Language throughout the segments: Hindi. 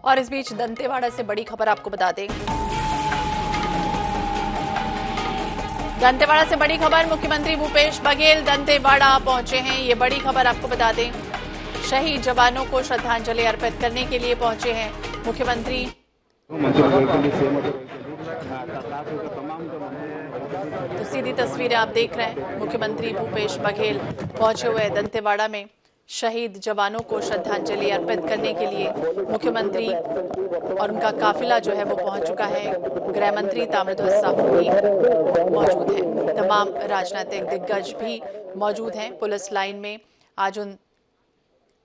और इस बीच दंतेवाड़ा से बड़ी खबर आपको बता दें। दंतेवाड़ा से बड़ी खबर, मुख्यमंत्री भूपेश बघेल दंतेवाड़ा पहुंचे हैं। ये बड़ी खबर आपको बता दें। शहीद जवानों को श्रद्धांजलि अर्पित करने के लिए पहुंचे हैं मुख्यमंत्री। तो सीधी तस्वीरें आप देख रहे हैं, मुख्यमंत्री भूपेश बघेल पहुंचे हुए दंतेवाड़ा में शहीद जवानों को श्रद्धांजलि अर्पित करने के लिए। मुख्यमंत्री और उनका काफिला जो है वो पहुंच चुका है। गृह मंत्री ताम्रध्वज साहू भी मौजूद हैं। तमाम राजनीतिक दिग्गज भी मौजूद हैं पुलिस लाइन में। आज उन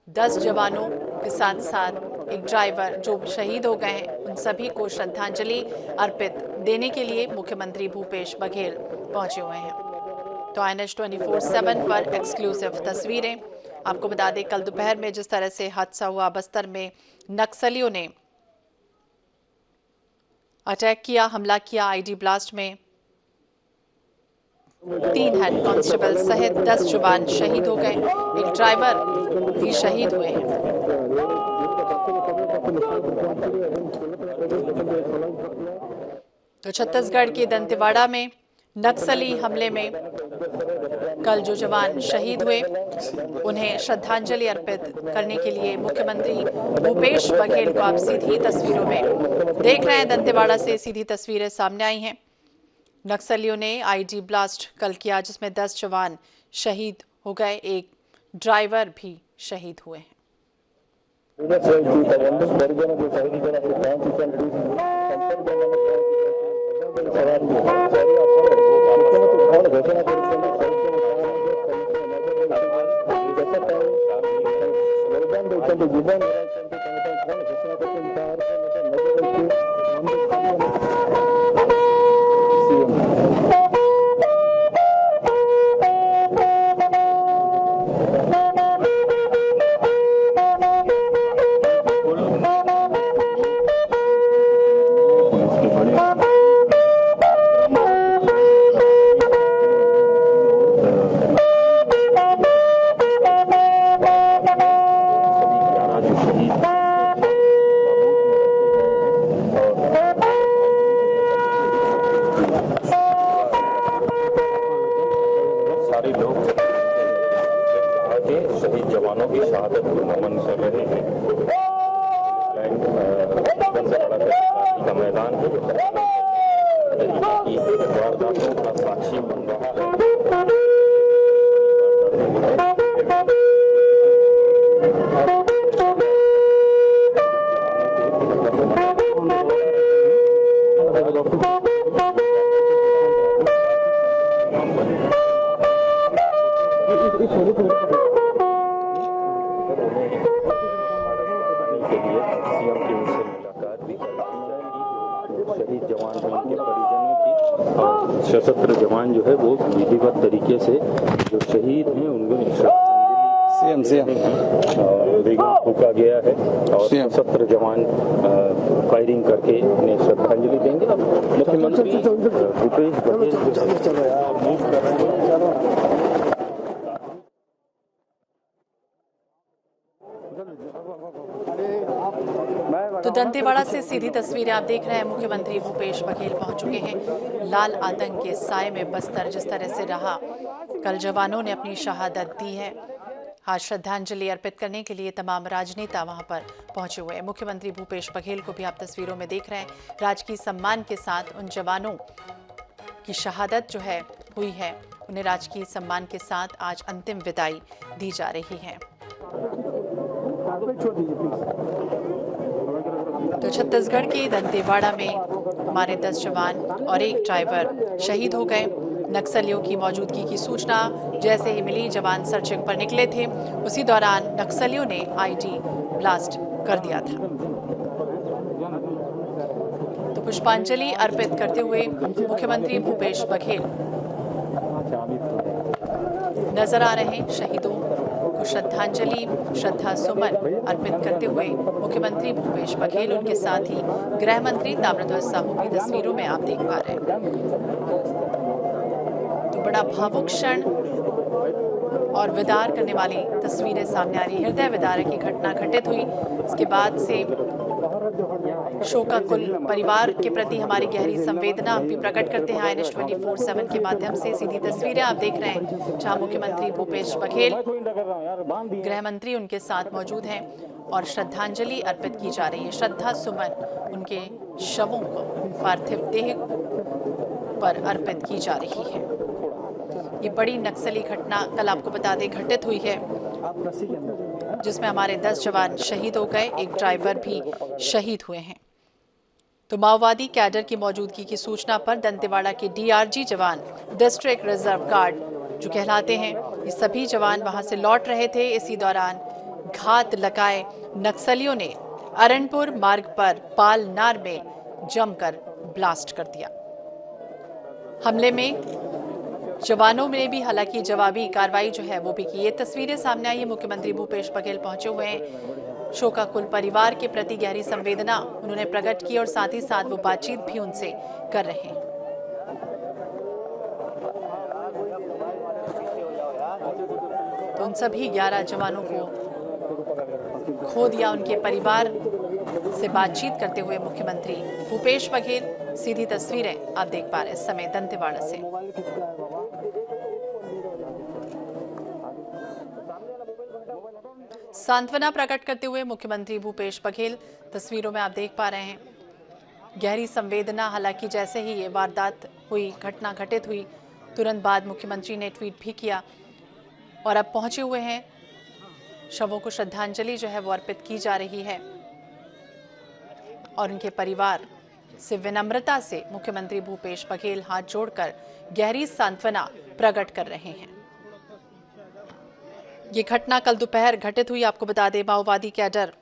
10 जवानों के साथ साथ एक ड्राइवर जो शहीद हो गए हैं, उन सभी को श्रद्धांजलि अर्पित देने के लिए मुख्यमंत्री भूपेश बघेल पहुंचे हुए हैं। तो INH 24/7 पर एक्सक्लूसिव तस्वीरें आपको बता दें। कल दोपहर में जिस तरह से हादसा हुआ बस्तर में, नक्सलियों ने अटैक किया, हमला किया, आईडी ब्लास्ट में 3 हेड कांस्टेबल सहित 10 जवान शहीद हो गए। एक ड्राइवर भी शहीद हुए हैं। तो छत्तीसगढ़ के दंतेवाड़ा में नक्सली हमले में कल जो जवान शहीद हुए, उन्हें श्रद्धांजलि अर्पित करने के लिए मुख्यमंत्री भूपेश बघेल को आप सीधी तस्वीरों में देख रहे हैं। दंतेवाड़ा से सीधी तस्वीरें सामने आई हैं। नक्सलियों ने आईडी ब्लास्ट कल किया, जिसमें 10 जवान शहीद हो गए, एक ड्राइवर भी शहीद हुए हैं। सारे लोग शहीद जवानों की शहादत को नमन कर रहे हैं। का मैदान वारदातों का साक्षी बन रहा है। शहीद जवान हैं, उनके परिजनों की और सशस्त्र जवान जो है वो विधिवत तरीके से जो शहीद हैं उनको श्रद्धांजलि फूका गया है और सशस्त्र जवान फायरिंग करके उन्हें श्रद्धांजलि देंगे। मुख्यमंत्री भूपेश बघेल मूव कर रहे हैं। तो दंतेवाड़ा से सीधी तस्वीरें आप देख रहे हैं। मुख्यमंत्री भूपेश बघेल पहुंच चुके हैं। लाल आतंक के साए में बस्तर जिस तरह से रहा, कल जवानों ने अपनी शहादत दी है। आज श्रद्धांजलि अर्पित करने के लिए तमाम राजनेता वहां पर पहुंचे हुए हैं। मुख्यमंत्री भूपेश बघेल को भी आप तस्वीरों में देख रहे हैं। राजकीय सम्मान के साथ उन जवानों की शहादत जो है हुई है, उन्हें राजकीय सम्मान के साथ आज अंतिम विदाई दी जा रही है। तो छत्तीसगढ़ के दंतेवाड़ा में हमारे 10 जवान और एक ड्राइवर शहीद हो गए। नक्सलियों की मौजूदगी की सूचना जैसे ही मिली, जवान सर्चिंग पर निकले थे। उसी दौरान नक्सलियों ने आईडी ब्लास्ट कर दिया था। तो पुष्पांजलि अर्पित करते हुए मुख्यमंत्री भूपेश बघेल नजर आ रहे हैं। शहीदों को श्रद्धांजलि, श्रद्धा सुमन अर्पित करते हुए मुख्यमंत्री भूपेश बघेल, उनके साथ ही गृह मंत्री ताम्रध्वज साहू भी तस्वीरों में आप देख पा रहे हैं। तो बड़ा भावुक क्षण और विदार करने वाली तस्वीरें सामने आ रही। हृदय विदारक की घटना घटित हुई। इसके बाद से शोकाकुल परिवार के प्रति हमारी गहरी संवेदना भी प्रकट करते हैं INS 24/7 के माध्यम से। सीधी तस्वीरें आप देख रहे हैं जहां मुख्यमंत्री भूपेश बघेल, गृह मंत्री उनके साथ मौजूद हैं और श्रद्धांजलि अर्पित की जा रही है। श्रद्धा सुमन उनके शवों को पार्थिव देह पर अर्पित की जा रही है। ये बड़ी नक्सली घटना कल आपको बता दें घटित हुई है, जिसमें हमारे 10 जवान शहीद हो गए, एक ड्राइवर भी शहीद हुए हैं। तो माओवादी कैडर की मौजूदगी की सूचना पर दंतेवाड़ा के DRG जवान, डिस्ट्रिक्ट रिजर्व गार्ड जो कहलाते हैं, ये सभी जवान वहां से लौट रहे थे। इसी दौरान घात लगाए नक्सलियों ने अरनपुर मार्ग पर पालनार में जमकर ब्लास्ट कर दिया। हमले में जवानों ने भी हालांकि जवाबी कार्रवाई जो है वो भी की। ये तस्वीरें सामने आई है, मुख्यमंत्री भूपेश बघेल पहुंचे हुए हैं। शोकाकुल परिवार के प्रति गहरी संवेदना उन्होंने प्रकट की और साथ ही साथ वो बातचीत भी उनसे कर रहे हैं। तो उन सभी 11 जवानों को खो दिया। उनके परिवार से बातचीत करते हुए मुख्यमंत्री भूपेश बघेल। सीधी तस्वीरें आप देख पा रहे हैं इस समय दंतेवाड़ा से। सांत्वना प्रकट करते हुए मुख्यमंत्री भूपेश बघेल तस्वीरों में आप देख पा रहे हैं। गहरी संवेदना, हालांकि जैसे ही ये वारदात हुई, घटना घटित हुई, तुरंत बाद मुख्यमंत्री ने ट्वीट भी किया और अब पहुंचे हुए हैं। शवों को श्रद्धांजलि जो है वो अर्पित की जा रही है और उनके परिवार से विनम्रता से मुख्यमंत्री भूपेश बघेल हाथ जोड़कर गहरी सांत्वना प्रकट कर रहे हैं। ये घटना कल दोपहर घटित हुई। आपको बता दें माओवादी कैडर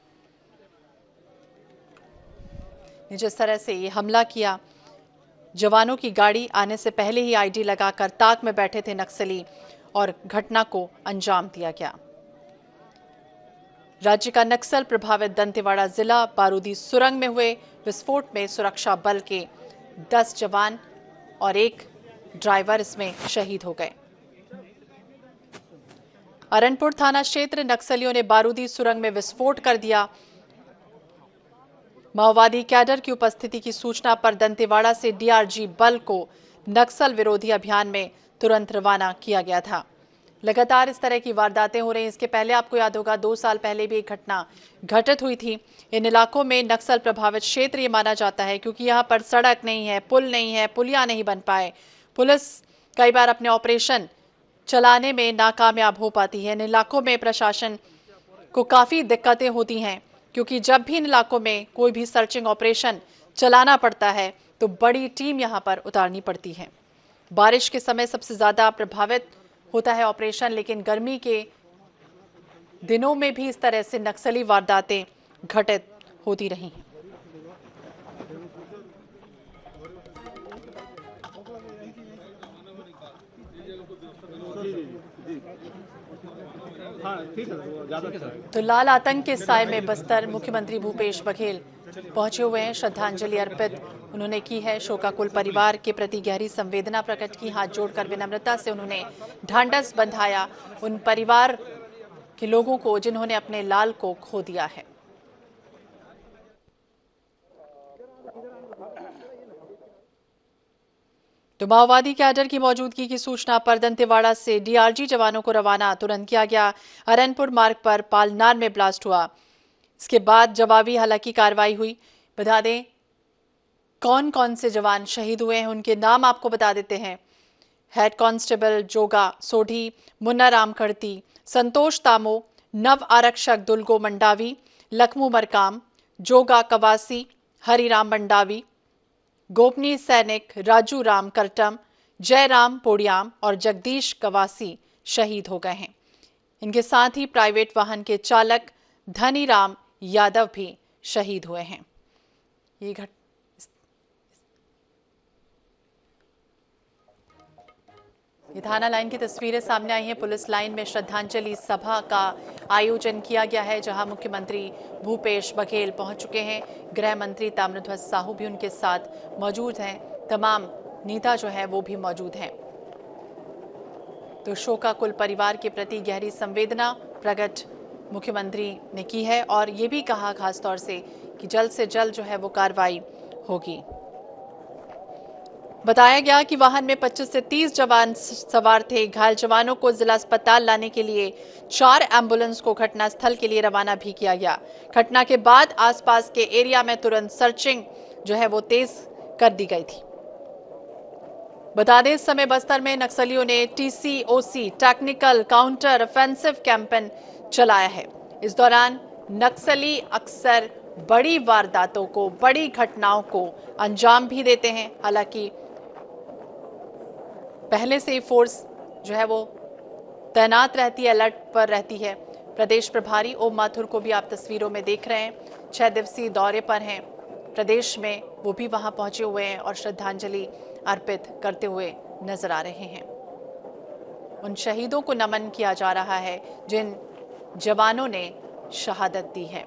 ने जिस तरह से ये हमला किया, जवानों की गाड़ी आने से पहले ही ID लगाकर ताक में बैठे थे नक्सली और घटना को अंजाम दिया गया। राज्य का नक्सल प्रभावित दंतेवाड़ा जिला बारूदी सुरंग में हुए विस्फोट में सुरक्षा बल के 10 जवान और एक ड्राइवर इसमें शहीद हो गए। अरनपुर थाना क्षेत्र नक्सलियों ने बारूदी सुरंग में विस्फोट कर दिया। माओवादी कैडर की उपस्थिति की सूचना पर दंतेवाड़ा से DRG बल को नक्सल विरोधी अभियान में तुरंत रवाना किया गया था। लगातार इस तरह की वारदातें हो रही हैं। इसके पहले आपको याद होगा 2 साल पहले भी एक घटना घटित हुई थी। इन इलाकों में नक्सल प्रभावित क्षेत्र ये माना जाता है क्योंकि यहाँ पर सड़क नहीं है, पुल नहीं है, पुलिया नहीं बन पाए। पुलिस कई बार अपने ऑपरेशन चलाने में नाकामयाब हो पाती है। इन इलाकों में प्रशासन को काफ़ी दिक्कतें होती हैं क्योंकि जब भी इन इलाकों में कोई भी सर्चिंग ऑपरेशन चलाना पड़ता है तो बड़ी टीम यहाँ पर उतारनी पड़ती है। बारिश के समय सबसे ज़्यादा प्रभावित होता है ऑपरेशन, लेकिन गर्मी के दिनों में भी इस तरह से नक्सली वारदातें घटित होती रही हैं। तो लाल आतंक के साए में बस्तर मुख्यमंत्री भूपेश बघेल पहुंचे हुए हैं। श्रद्धांजलि अर्पित उन्होंने की है। शोकाकुल परिवार के प्रति गहरी संवेदना प्रकट की। हाथ जोड़कर विनम्रता से उन्होंने ढांढस बंधाया उन परिवार के लोगों को जिन्होंने अपने लाल को खो दिया है। तो माओवादी कैडर की मौजूदगी की सूचना पर दंतेवाड़ा से DRG जवानों को रवाना तुरंत किया गया। अरनपुर मार्ग पर पालनार में ब्लास्ट हुआ। इसके बाद जवाबी हालांकि कार्रवाई हुई। बता दें कौन कौन से जवान शहीद हुए हैं, उनके नाम आपको बता देते हैं। हेड कांस्टेबल जोगा सोढ़ी, मुन्ना राम खड़ती, संतोष तामो, नव आरक्षक दुलगो मंडावी, लखमू मरकाम, जोगा कवासी, हरिराम मंडावी, गोपनीय सैनिक राजू राम करटम, जयराम पोड़ियाम और जगदीश कवासी शहीद हो गए हैं। इनके साथ ही प्राइवेट वाहन के चालक धनीराम यादव भी शहीद हुए हैं। ये थाना लाइन की तस्वीरें सामने आई हैं। पुलिस लाइन में श्रद्धांजलि सभा का आयोजन किया गया है जहां मुख्यमंत्री भूपेश बघेल पहुंच चुके हैं। गृह मंत्री ताम्रध्वज साहू भी उनके साथ मौजूद हैं। तमाम नेता जो है वो भी मौजूद हैं। तो शोकाकुल परिवार के प्रति गहरी संवेदना प्रकट मुख्यमंत्री ने की है और ये भी कहा खासतौर से कि जल्द से जल्द जो है वो कार्रवाई होगी। बताया गया कि वाहन में 25 से 30 जवान सवार थे। घायल जवानों को जिला अस्पताल लाने के लिए 4 एम्बुलेंस को घटनास्थल के लिए रवाना भी किया गया। घटना के बाद आसपास के एरिया में तुरंत सर्चिंग जो है वो तेज कर दी गई थी। बता दें, इस समय बस्तर में नक्सलियों ने TCOC technical counter offensive campaign चलाया है। इस दौरान नक्सली अक्सर बड़ी वारदातों को, बड़ी घटनाओं को अंजाम भी देते हैं। हालांकि पहले से ही फोर्स जो है वो तैनात रहती है, अलर्ट पर रहती है। प्रदेश प्रभारी ओम माथुर को भी आप तस्वीरों में देख रहे हैं, 6 दिवसीय दौरे पर हैं प्रदेश में, वो भी वहां पहुंचे हुए हैं और श्रद्धांजलि अर्पित करते हुए नजर आ रहे हैं। उन शहीदों को नमन किया जा रहा है जिन जवानों ने शहादत दी है,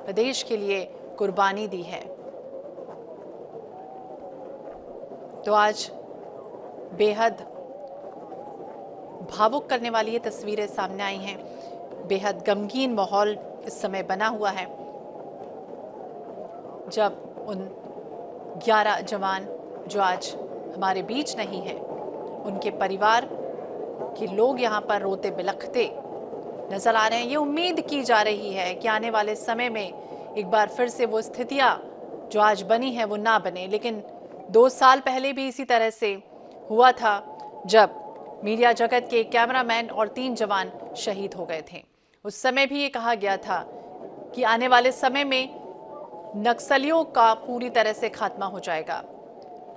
प्रदेश के लिए कुर्बानी दी है। तो आज बेहद भावुक करने वाली ये तस्वीरें सामने आई हैं। बेहद गमगीन माहौल इस समय बना हुआ है जब उन 11 जवान जो आज हमारे बीच नहीं है, उनके परिवार के लोग यहाँ पर रोते बिलखते नजर आ रहे हैं। ये उम्मीद की जा रही है कि आने वाले समय में एक बार फिर से वो स्थितियां जो आज बनी है वो ना बने। लेकिन 2 साल पहले भी इसी तरह से हुआ था जब मीडिया जगत के कैमरामैन और 3 जवान शहीद हो गए थे। उस समय भी ये कहा गया था कि आने वाले समय में नक्सलियों का पूरी तरह से खात्मा हो जाएगा।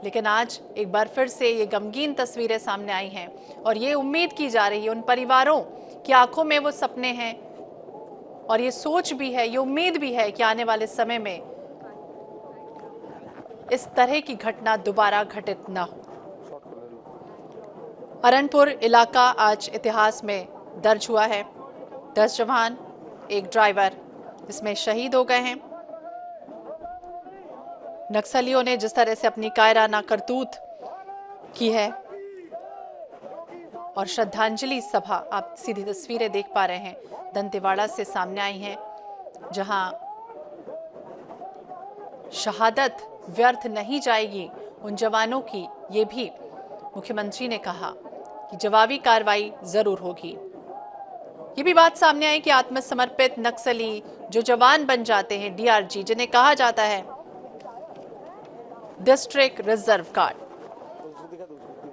लेकिन आज एक बार फिर से ये गमगीन तस्वीरें सामने आई हैं और ये उम्मीद की जा रही है, उन परिवारों की आंखों में वो सपने हैं और ये सोच भी है, ये उम्मीद भी है कि आने वाले समय में इस तरह की घटना दोबारा घटित ना हो। अरनपुर इलाका आज इतिहास में दर्ज हुआ है। 10 जवान, 1 ड्राइवर इसमें शहीद हो गए हैं। नक्सलियों ने जिस तरह से अपनी कायराना करतूत की है और श्रद्धांजलि सभा, आप सीधी तस्वीरें देख पा रहे हैं, दंतेवाड़ा से सामने आई हैं, जहां शहादत व्यर्थ नहीं जाएगी उन जवानों की। ये भी मुख्यमंत्री ने कहा कि जवाबी कार्रवाई जरूर होगी। ये भी बात सामने आई कि आत्मसमर्पित नक्सली जो जवान बन जाते हैं, DRG जिन्हें कहा जाता है डिस्ट्रिक्ट रिजर्व गार्ड,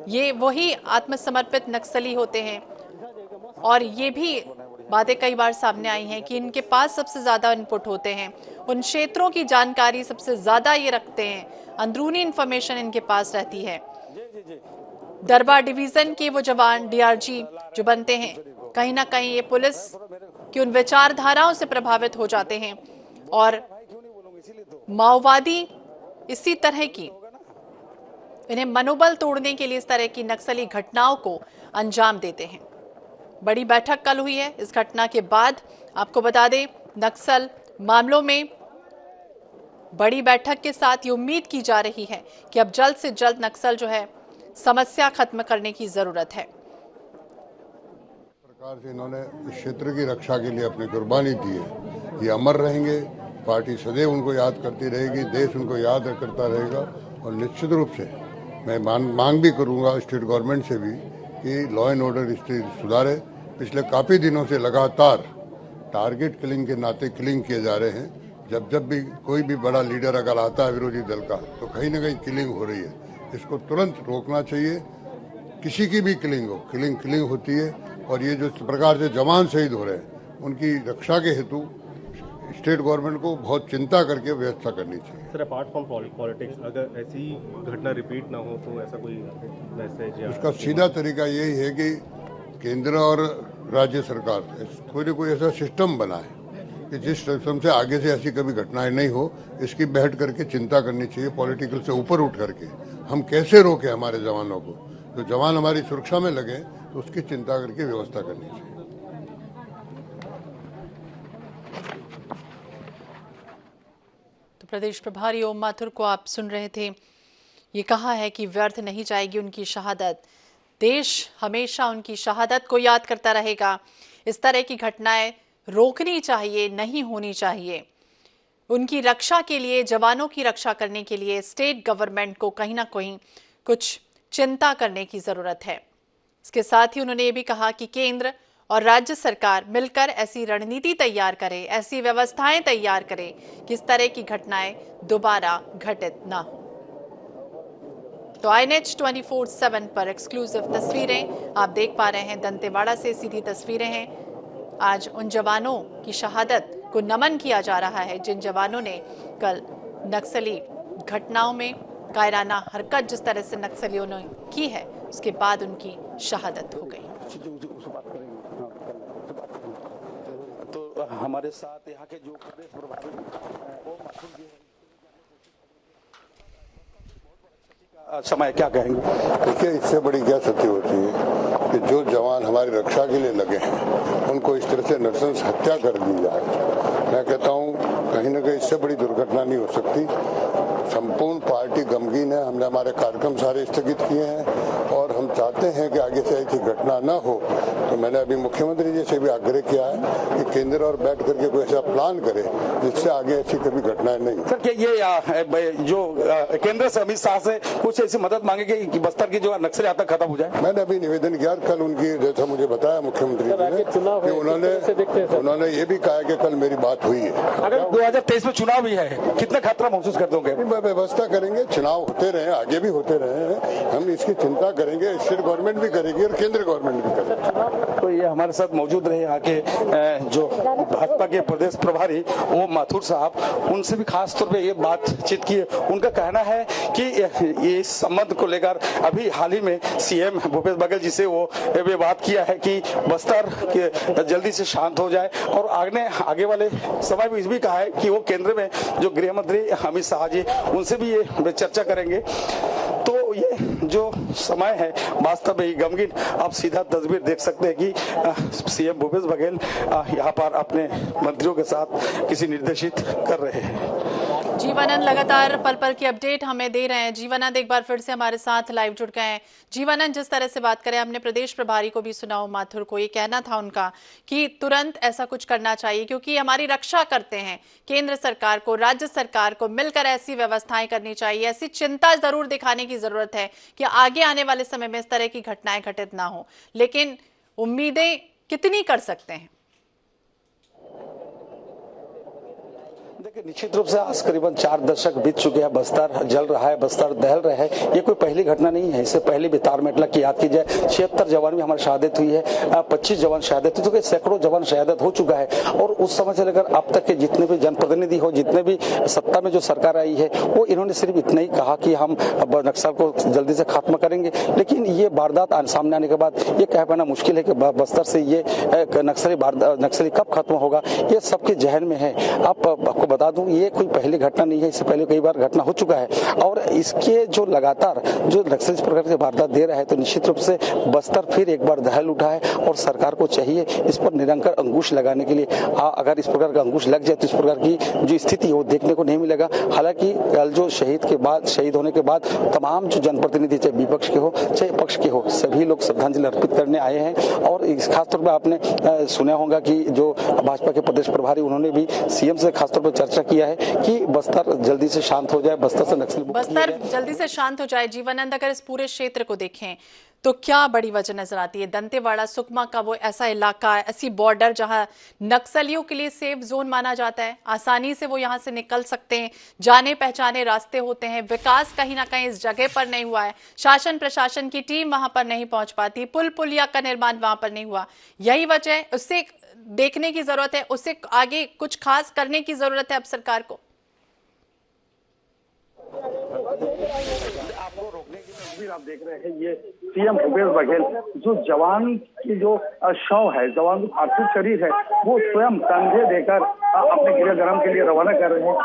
ये वही आत्मसमर्पित नक्सली होते हैं। और ये भी बातें कई बार सामने आई हैं कि इनके पास सबसे ज्यादा इनपुट होते हैं, उन क्षेत्रों की जानकारी सबसे ज्यादा ये रखते हैं, अंदरूनी इंफॉर्मेशन इनके पास रहती है। दरबार डिवीजन के वो जवान DRG जो बनते हैं, कहीं ना कहीं ये पुलिस की उन विचारधाराओं से प्रभावित हो जाते हैं और माओवादी इसी तरह की, इन्हें मनोबल तोड़ने के लिए इस तरह की नक्सली घटनाओं को अंजाम देते हैं। बड़ी बैठक कल हुई है इस घटना के बाद। आपको बता दें, नक्सल मामलों में बड़ी बैठक के साथ ये उम्मीद की जा रही है कि अब जल्द से जल्द नक्सल जो है समस्या खत्म करने की जरूरत है। सरकार से इन्होंने इस क्षेत्र की रक्षा के लिए अपनी कुर्बानी दी है, ये अमर रहेंगे। पार्टी सदैव उनको याद करती रहेगी, देश उनको याद करता रहेगा। और निश्चित रूप से मैं मांग भी करूंगा स्टेट गवर्नमेंट से भी कि लॉ एंड ऑर्डर स्थिति सुधारे। पिछले काफ़ी दिनों से लगातार टारगेट किलिंग के नाते किलिंग किए जा रहे हैं। जब भी कोई भी बड़ा लीडर अगर आता है विरोधी दल का, तो कहीं ना कहीं किलिंग हो रही है। इसको तुरंत रोकना चाहिए। किसी की भी किलिंग हो, किलिंग होती है। और ये जो प्रकार से जवान शहीद हो रहे हैं, उनकी रक्षा के हेतु स्टेट गवर्नमेंट को बहुत चिंता करके व्यवस्था करनी चाहिए। सर, अपार्ट फ्रॉम पॉलिटिक्स, अगर ऐसी घटना रिपीट ना हो तो ऐसा कोई मैसेज? इसका सीधा तरीका यही है कि केंद्र और राज्य सरकार कोई ऐसा सिस्टम बनाए कि जिस सिस्टम से आगे से ऐसी कभी घटनाएं नहीं हो, इसकी बैठ करके चिंता करनी चाहिए। पॉलिटिकल से ऊपर उठ करके हम कैसे रोकें हमारे जवानों को, जो जवान हमारी सुरक्षा में लगे, तो उसकी चिंता करके व्यवस्था करनी चाहिए। तो प्रदेश प्रभारी ओम माथुर को आप सुन रहे थे। ये कहा है कि व्यर्थ नहीं जाएगी उनकी शहादत, देश हमेशा उनकी शहादत को याद करता रहेगा। इस तरह की घटनाएं रोकनी चाहिए, नहीं होनी चाहिए। उनकी रक्षा के लिए, जवानों की रक्षा करने के लिए स्टेट गवर्नमेंट को कहीं ना कहीं कुछ चिंता करने की जरूरत है। इसके साथ ही उन्होंने ये भी कहा कि केंद्र और राज्य सरकार मिलकर ऐसी रणनीति तैयार करे, ऐसी व्यवस्थाएं तैयार करे कि इस तरह की घटनाएं दोबारा घटित ना हो। तो INH 24/7 पर एक्सक्लूसिव तस्वीरें आप देख पा रहे हैं। दंतेवाड़ा से सीधी तस्वीरें हैं। आज उन जवानों की शहादत को नमन किया जा रहा है जिन जवानों ने कल नक्सली घटनाओं में कायराना हरकत जिस तरह से नक्सलियों ने की है, उसके बाद उनकी शहादत हो गई। तो हमारे साथ यहाँ के जो प्रदेश प्रभारी वो मासूम जी समय क्या कहेंगे? देखिए, इससे बड़ी क्या सत्य होती है कि जो जवान हमारी रक्षा के लिए लगे हैं उनको इस तरह से नृशंस हत्या कर दी जाए। मैं कहता हूँ कहीं ना कहीं इससे बड़ी दुर्घटना नहीं हो सकती। संपूर्ण पार्टी गमगीन है। हमने हमारे कार्यक्रम सारे स्थगित किए हैं और हम चाहते हैं कि आगे से ऐसी घटना न हो। तो मैंने अभी मुख्यमंत्री जी से भी आग्रह किया है कि केंद्र और बैठ करके कोई ऐसा प्लान करे जिससे आगे ऐसी कभी घटनाएं नहीं। सर, क्या ये जो केंद्र से अमित शाह से कुछ ऐसी मदद मांगेगी कि बस्तर की जो नक्सली आतंक खत्म हो जाए? मैंने अभी निवेदन किया कल उनकी, जैसा मुझे बताया मुख्यमंत्री जी ने कि उन्होंने ये भी कहा कि कल मेरी बात हुई है। अगर 2023 में चुनाव भी है, कितना खतरा महसूस करते होंगे? व्यवस्था करेंगे, चुनाव होते रहे, आगे भी होते रहे, हम इसकी चिंता करेंगे। स्टेट गवर्नमेंट भी करेगी और केंद्र गवर्नमेंट भी करेगी। तो ये हमारे साथ मौजूद रहे यहाँ के जो भाजपा के प्रदेश प्रभारी वो माथुर साहब, उनसे भी खास तौर पे ये बातचीत की। उनका कहना है कि इस संबंध को लेकर अभी हाल ही में सीएम भूपेश बघेल जी से वो बात किया है कि बस्तर के जल्दी से शांत हो जाए और आगे वाले समय में भी कहा है कि वो केंद्र में जो गृह मंत्री अमित शाह जी उनसे भी ये चर्चा करेंगे। तो ये जो समय है वास्तव में गमगीन। आप सीधा तस्वीर देख सकते हैं कि सीएम भूपेश बघेल यहाँ पर अपने मंत्रियों के साथ किसी निर्देशित कर रहे हैं। जीवानंद लगातार पल पल की अपडेट हमें दे रहे हैं। जीवानंद एक बार फिर से हमारे साथ लाइव जुड़ गए हैं। जीवानंद, जिस तरह से बात करें, हमने प्रदेश प्रभारी को भी सुना, माथुर को ये कहना था उनका कि तुरंत ऐसा कुछ करना चाहिए क्योंकि हमारी रक्षा करते हैं। केंद्र सरकार को, राज्य सरकार को मिलकर ऐसी व्यवस्थाएं करनी चाहिए, ऐसी चिंता जरूर दिखाने की जरूरत है कि आगे आने वाले समय में इस तरह की घटनाएं घटित ना हो। लेकिन उम्मीदें कितनी कर सकते हैं? देखिए, निश्चित रूप से आज करीबन 4 दशक बीत चुके हैं। बस्तर जल रहा है, बस्तर दहल रहा है। ये कोई पहली घटना नहीं है। इससे पहले भी तारमेटला की याद की जाए, 76 जवान में हमारी शहादत हुई है, 25 जवान शहादत हुई, तो सैकड़ों जवान शहादत हो चुका है। और उस समय से लेकर अब तक के जितने भी जनप्रतिनिधि हो, जितने भी सत्ता में जो सरकार आई है, वो इन्होंने सिर्फ इतना ही कहा कि हम नक्सल को जल्दी से खत्म करेंगे। लेकिन ये वारदात सामने आने के बाद ये कह पाना मुश्किल है कि बस्तर से ये नक्सली कब खत्म होगा, ये सबके जहन में है। आपको बता दूं, ये कोई पहली घटना नहीं है, इससे पहले कई बार घटना हो चुका है। और इसके जो लगातार जो नक्सल इस प्रकार से वारदात दे रहा है, तो निश्चित रूप से बस्तर फिर एक बार दहल उठा है और सरकार को चाहिए इस पर निरंतर अंकुश लगाने के लिए। अगर इस प्रकार का अंकुश लग जाए तो इस प्रकार की जो स्थिति है वो देखने को नहीं मिलेगा। हालांकि कल जो शहीद होने के बाद तमाम जो जनप्रतिनिधि, चाहे विपक्ष के हो चाहे पक्ष के हो, सभी लोग श्रद्धांजलि अर्पित करने आए हैं। और खासतौर पर आपने सुना होगा कि जो भाजपा के प्रदेश प्रभारी, उन्होंने भी सीएम से खासतौर पर चर्चा किया है कि बस्तर जल्दी से शांत हो जाए, बस्तर से नक्सल जल्दी से शांत हो जाए। जीवानंद, अगर इस पूरे क्षेत्र को देखें तो क्या बड़ी वजह नजर आती है? दंतेवाड़ा, सुकमा का वो ऐसा इलाका, ऐसी बॉर्डर जहां नक्सलियों के लिए सेफ जोन माना जाता है, आसानी से वो यहां से निकल सकते हैं, जाने पहचाने रास्ते होते हैं, विकास कहीं ना कहीं इस जगह पर नहीं हुआ है, शासन प्रशासन की टीम वहां पर नहीं पहुंच पाती, पुल पुलिया का निर्माण वहां पर नहीं हुआ। यही वजह है, उससे देखने की जरूरत है, उससे आगे कुछ खास करने की जरूरत है अब सरकार को। आपको रोकने की तस्वीर आप देख रहे हैं, ये सीएम भूपेश बघेल जो जवान की जो शव है, जवान का पार्थिव शरीर है, वो स्वयं कंधे देकर अपने गृहग्राम के लिए रवाना कर रहे हैं।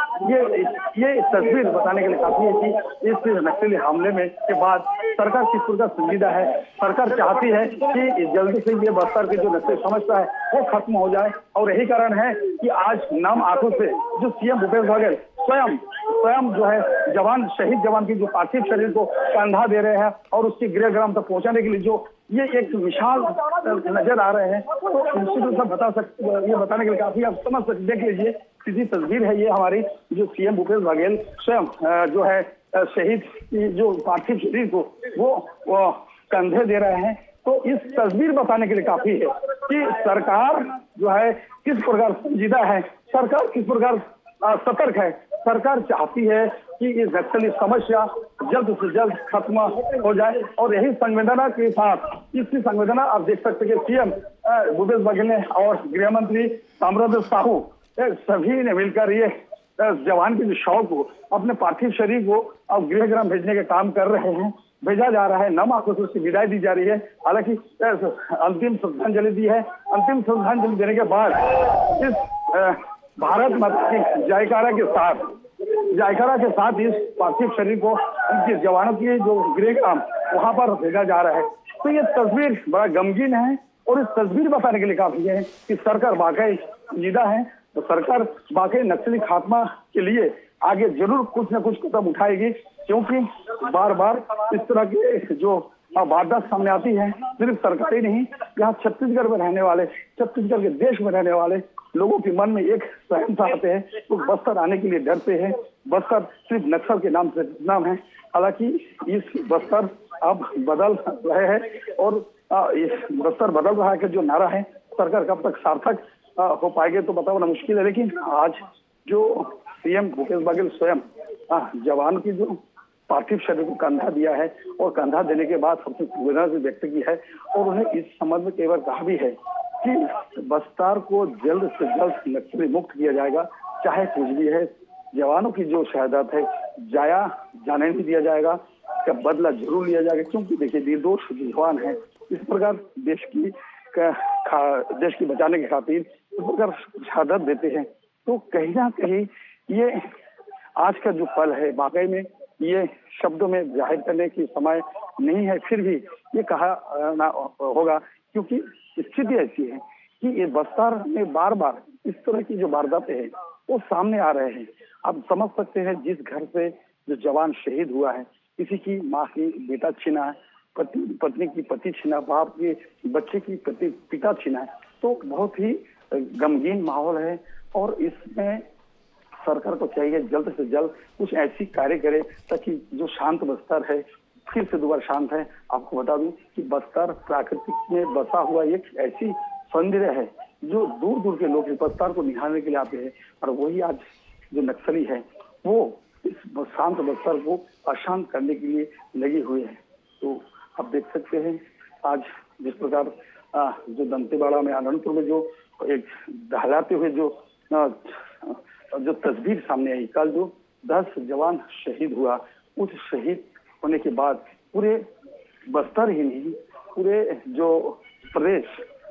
ये तस्वीर बताने के लिए काफी है कि इस नक्सली हमले में के बाद सरकार किस प्रकार संजीदा है। सरकार चाहती है कि जल्दी से ये बस्तर की जो नक्सली समस्या है वो खत्म हो जाए। और यही कारण है कि आज नम आंखों से जो सीएम भूपेश बघेल स्वयं जो है शहीद जवान की जो पार्थिव शरीर को कंधा दे रहे हैं और उसके गृहग्राम तक पहुंचाने के लिए जो ये एक विशाल नजर आ रहे हैं। तो निश्चित रूप से ये बताने के लिए काफी आप समझ सकते, देख लीजिए सीधी तस्वीर है ये हमारी, जो सीएम भूपेश बघेल स्वयं जो है शहीद की जो पार्थिव शरीर को वो कंधे दे रहे हैं। तो इस तस्वीर बताने के लिए काफी है कि सरकार जो है किस प्रकार संजीदा है, सरकार किस प्रकार सतर्क है। सरकार चाहती है कि ये नक्सली समस्या जल्द से जल्द खत्म हो जाए, और यही संवेदना के साथ, इसकी संवेदना आप देख सकते हैं कि सीएम भूपेश बघेल ने और गृह मंत्री ताम्रध्वज साहू सभी ने मिलकर ये जवान के शव को, अपने पार्थिव शरीर को अब गृहग्राम भेजने के काम कर रहे हैं। भेजा जा रहा है, नम आंखों से विदाई दी जा रही है। हालांकि अंतिम श्रद्धांजलि दी है। अंतिम श्रद्धांजलि देने के बाद इस भारत माता की जयकारा के साथ इस पार्थिव शरीर को उनके जवानों की जो गृहग्राम वहां पर भेजा जा रहा है। तो ये तस्वीर बड़ा गमगीन है, और इस तस्वीर बताने के लिए काफी है कि सरकार वाकई संजीदा है। तो सरकार वाकई नक्सली खात्मा के लिए आगे जरूर कुछ न कुछ कदम उठाएगी, क्योंकि बार बार इस तरह के जो वारदात सामने आती है, सिर्फ सरकार ही नहीं, यहाँ छत्तीसगढ़ में रहने वाले, छत्तीसगढ़ के देश में रहने वाले लोगों के मन में एक सहमता आते हैं, तो बस्तर आने के लिए डरते हैं। बस्तर सिर्फ नक्सल के नाम है। हालांकि इस बस्तर अब बदल रहे हैं, और इस बस्तर बदल रहा है कि जो नारा है सरकार कब तक सार्थक हो पाएंगे तो बताना मुश्किल है। लेकिन आज जो सीएम भूपेश बघेल स्वयं जवान की जो पार्थिव शरीर को कंधा दिया है, और कंधा देने के बाद सबसे संवेदना से व्यक्त की है, और उन्हें इस संबंध में कई बार कहा भी है कि बस्तर को जल्द से जल्द नक्सली मुक्त किया जाएगा, चाहे कुछ भी है। जवानों की जो शहादत है जाया जाने नहीं दिया जाएगा, इसका बदला जरूर लिया जाएगा, क्योंकि देखिए निर्दोष जवान है। इस प्रकार देश की बचाने की खातिर इस प्रकार शहादत देते हैं, तो कहीं ना कहीं ये आज का जो पल है वाकई में ये शब्दों में जाहिर करने की समय नहीं है। फिर भी ये कहा ना होगा, क्योंकि स्थिति ऐसी है कि ये बस्तर में बार बार इस तरह की जो वारदातें हैं वो सामने आ रहे हैं। आप समझ सकते हैं, जिस घर से जो जवान शहीद हुआ है, किसी की माँ की बेटा छीना है, पत्नी की पति छीना, बाप के बच्चे की पिता छीना है, तो बहुत ही गमगीन माहौल है। और इसमें सरकार को चाहिए जल्द से जल्द कुछ ऐसी कार्य करे ताकि जो शांत बस्तर है फिर से दोबारा शांत है। आपको बता दूं कि बस्तर प्राकृतिक में बसा हुआ एक ऐसी सौंदर्य है जो दूर दूर के लोग इस बस्तर को निहारने के लिए आते हैं, और वही आज जो नक्सली है वो इस शांत बस्तर को अशांत करने के लिए लगे हुए हैं। तो आप देख सकते हैं आज जिस प्रकार जो दंतेवाड़ा में, आनंदपुर में जो एक दहलाते हुए जो तस्वीर सामने आई, कल जो 10 जवान शहीद हुआ, उस शहीद होने के बाद पूरे बस्तर ही नहीं, पूरे जो प्रदेश